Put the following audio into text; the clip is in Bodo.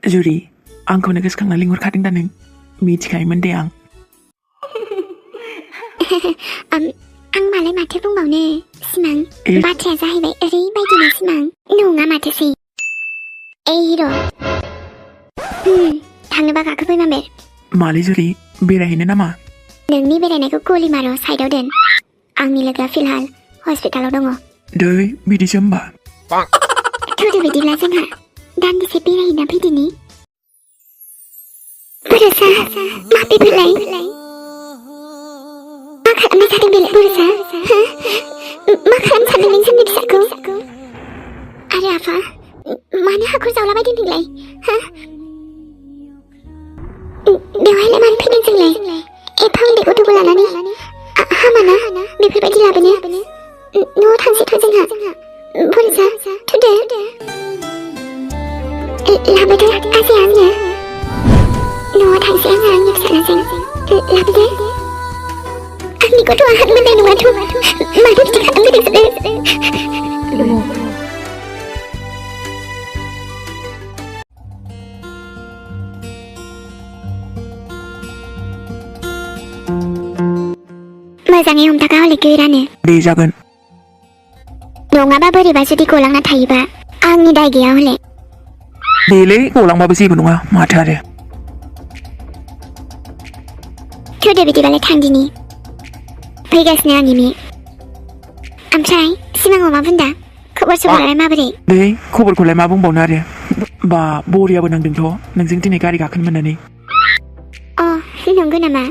जुरि आंखौनो गोसोखांना लिंहरखादों दा नों मिथिखायोमोन दे आं आं मालाय माथो बुंबावनो सिमां बाथ्राया जाहैबाय ओरैबायदिनो सिमां नङा माथोसै हिर' थांनोबा गाखोफै मामेर मालै जुरि बेरायहैनो नामा नोंनि बेरायनायखौ गलिमार' साइडआव दोन आंनि लोगोआ फिलहाल हस्पिटालाव दङ दै बिदिसो होमबा थुदो बिदिब्ला जोंहा दान्दिसे बेरायहैना फैदिनि बुरसा मा बेफोरलाय मा खालामबाय थादों बेलाय बुरसा मा खालामनो सानदों नों जोंनि फिसाखौ आरो आफा मानो हाखर जावलाबायदों नोंलाय बेवहायलाय मानो फैदों जोंलाय एफा उन्दै गथ'खौ लानानै हामाना बेफोरबायदि लाबोनो न'आव थांसैथ' जोंहा बुरसा थुदो लाबोदो आजै आंनो न'आव थांसै आङो आंनि फिसालाजों लाबोदो आंनि गथ'आ हां मोननाय नङाथ' मानो बिदि खालामफैदों नोंसोरो मोजाङै हमथाखा हले गोरानो दे जागोन नङाबा बोरैबा जुदि गलांना थायोबा आंनि दाय गैया हले देलै गलांबाबो जेबो नङा माथो आरो थुदो बिदिबालाय थांदिनि फैगासिनो आंनि मे ओमफ्राय सिमाङाव मा बुंदा खबर सबरालाय माबोरै दै खबरखौलाय मा बुंबावनो आरो बा बरियाबो नांदोंथ' नोंजों दिनै गारि गाखोनो मोननानै नंगौ नामा